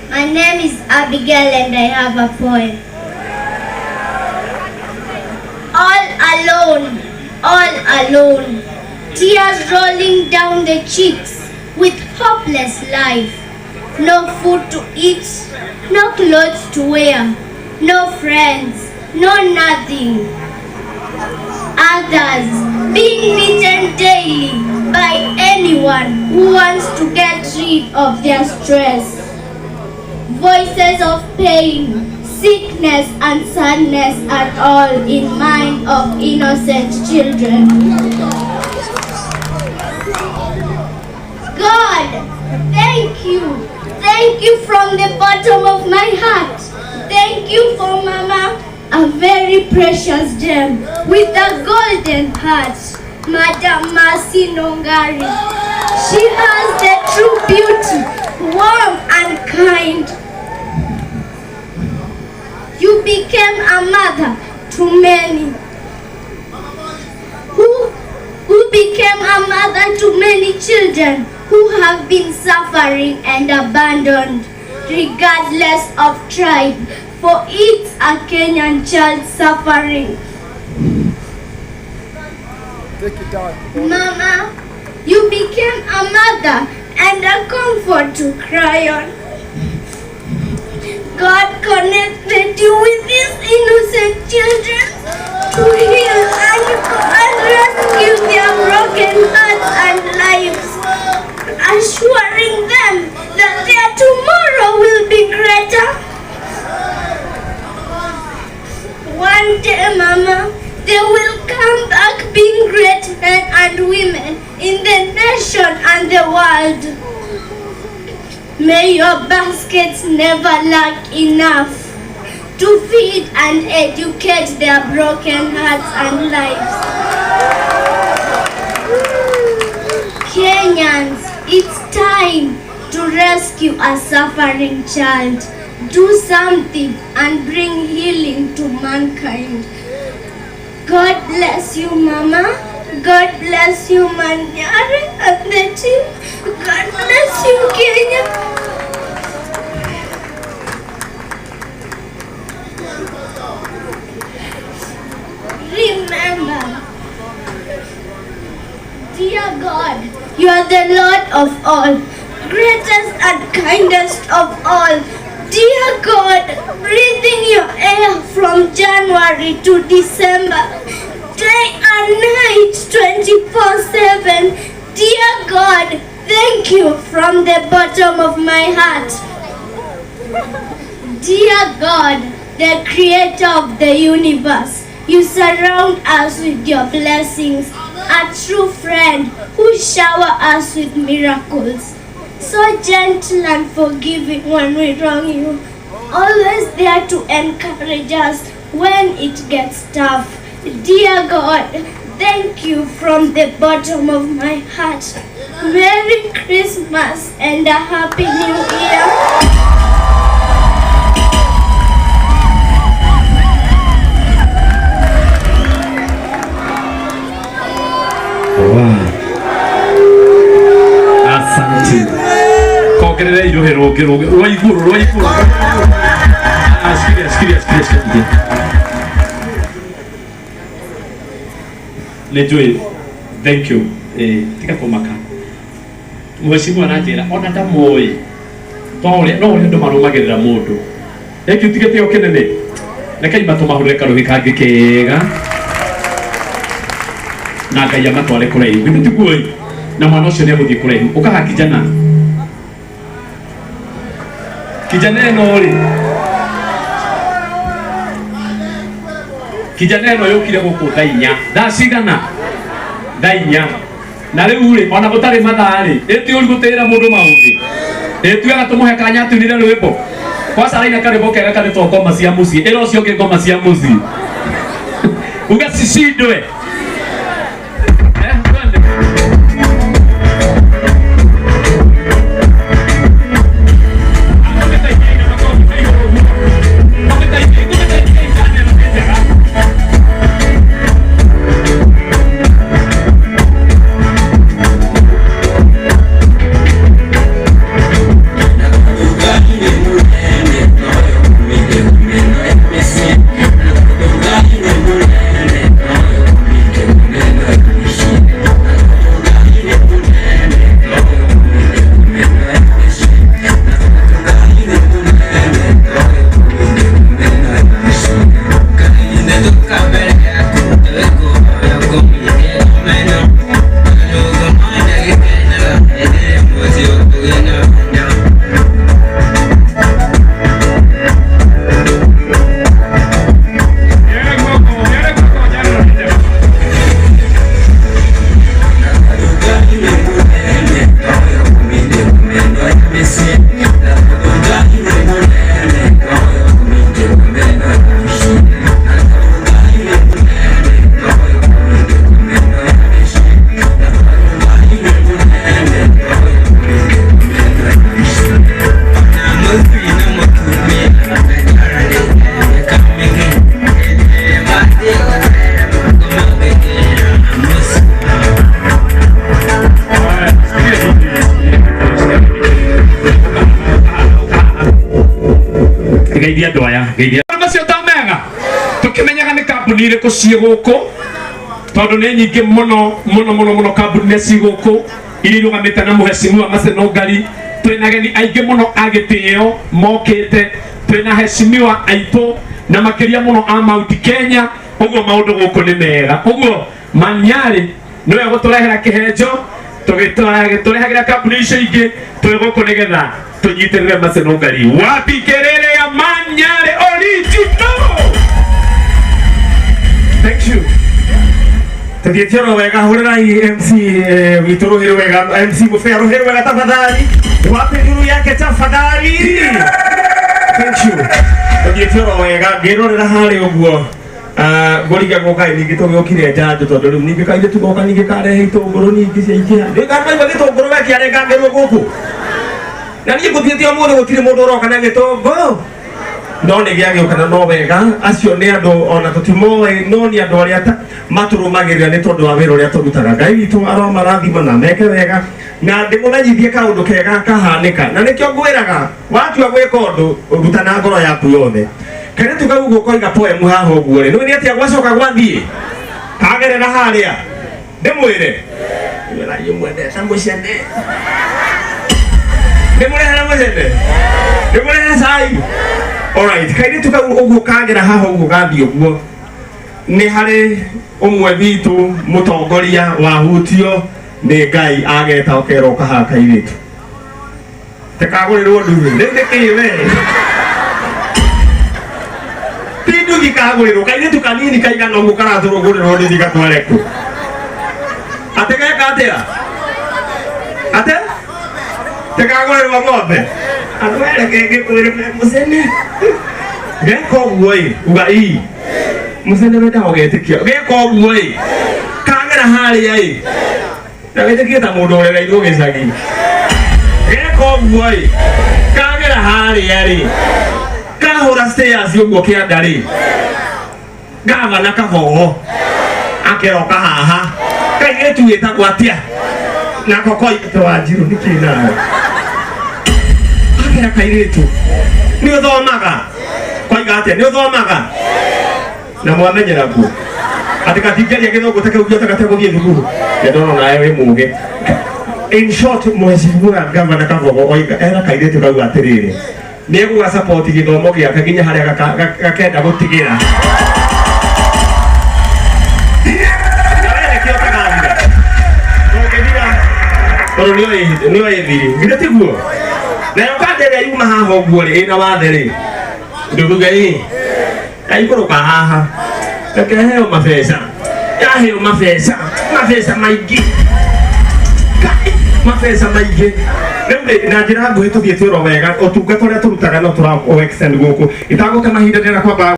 My name is Abigail and I have a poem. All alone, tears rolling down the cheeks with hopeless life. No food to eat, no clothes to wear, no friends, no nothing. Others being beaten daily by anyone who wants to get rid of their stress. Voices of pain, sickness and sadness are all in mind of innocent children. God, thank you. Thank you from the bottom of my heart. Thank you for Mama, a very precious gem with a golden heart, Madam Mercy Nungari. She has the true beauty, warm and kind. You became a mother to many. Who became a mother to many children who have been suffering and abandoned, regardless of tribe, for it's a Kenyan child suffering. Mama, you became a mother and a comfort to cry on. God connected you with these innocent children to heal and rescue their broken hearts and lives, assuring them that their tomorrow will be greater. One day, Mama, they will come back being great men and women in the nation and the world. May your baskets never lack enough to feed and educate their broken hearts and lives. Kenyans, it's time to rescue a suffering child. Do something and bring healing to mankind. God bless you, Mama. God bless you, Manyari and the team. God bless you, Kenya. Remember, dear God, you are the Lord of all, greatest and kindest of all. Dear God, breathing your air from January to December, day and night, 24/7. Dear God, thank you from the bottom of my heart. Dear God, the creator of the universe, you surround us with your blessings, a true friend who shower us with miracles. So gentle and forgiving when we wrong you, always there to encourage us when it gets tough. Dear God, thank you from the bottom of my heart. Merry Christmas and a Happy New Year. Wow. Asante. Kogerere irohero roiguru. Asikia. Lejoy, thank you. Tika komaka. Mheshimiwa anajera ona ndamoi. Tole no ndo marumagerera mundu. Eki utigete okenene. Reka ibatoma hureka ruhikage kega. Na Ngai amatware kuraihu githuti kuoi na mwana ucio ne guthii kuraihu ukaha kijana eno ri kijana eno yukire guku thainya ndacigana thainya na riu ri ona gutari mathari eti uri gutira mundu mauthi eti aga tumuhe kanya tunire rwimbo kwa saraina kare bokega kare to ngoma cia muci ero cio ke ngoma cia muci uga cicindwe geithia ndoya geithia macio ta mega tukimenyaga ni kambuni iriko cie guku tondu ni nyingi muno kambuni ne cie guku iri rugamite na Mheshimiwa Nungari. Twina geni aingi muno agitio mokite, twina Mheshimiwa aitu na makiria muno a Mount Kenya. Uguo maundu guku ni mega, uguo Manyari niwe guturehera kihenjo tugiturehagira kambuni icio ingi twi guku nigetha tunyitirire Nungari. Wapi kelele ya Manyari original? Thank you. Tukietero wega hurirai MC witu Ruiru wega MC Mufea Ruiru wega tafadhali. Wapi nduru yake tafadhali? Thank you. Tukietero wega ngirorera hari uguo goriga goka ningi tugokire njanjo tondu riu ningi kainde tugoka ningi karehe itunguru ningi cia ikia ndika maigwa gitunguru wekiare ngangirwo guku na ningi guthiete umuthi gutire mundu uroka na gitunguru no nä gä agä kana no wega acio nä andå ona tå timoä no nä andå arä a matå rå magä rä ra nä tondå wa wä ra å rä a tå rutaga. Ngai witå aromarathima na meke wega na ndä må menyithie kaå ndå kega kahanä ka na nä kä o ngwä raga watua gwä ka å ndå ruta na ngoro yaku yothe kairä tu kau gå koiga poemu haha å guo rä nä nä atä a gwacoka gwathiä kagerera harä a ndä mwä re mwendeta må cene ndä må rehere må cene ndä må rehere cai. Alright, kairi tuka uguo kagera haha uguo gathi uguo ni hari umwe bitu mutongoria wa hutio ni Ngai ageta okero kaha kairitu tekagurirwo ndugu ndekiwe tindu gikagurirwo kairitu kanini kaiga no mukarathurwo gurirwo ndi gatwareku ategeka atia ate tekagurirwo ng'ombe anwele kenge kwere musene geko guoi ugai musene beta ogetikio geko guoi kangera hali ai tagetikio ta mundu orera iru gicagi geko guoi kangera hali ai kahura stairs uguo kiandari gavana kahoho akeroka haha kaigetu yetagwo atia na kokoi twajiru nikina kera kairitu ni uthomaga koiga atia ni uthomaga na mwamenyera ku atika tigeria githungu take ugio take guthie thukuru ndono nawe wi muge. In short Mheshimiwa Gavana Kabogo oiga era kairitu kau atiriri ni guga support githomo giake nginya haria gakenda gutigira niyo ithiri githä tiguo nayo kanderia yuma haha ũguo rĩ ĩna wathe rĩ ndũruge ĩ yaikũrũka haha reke heo mabeca yaheo mabeca maingĩ mabeca maingĩ rĩu na njĩra nguhĩ tũthiĩ twĩrwo wega ũtungata ũrĩa tũrutaga no tũra extend gũkũ itagũte mahinda ndĩra kwamba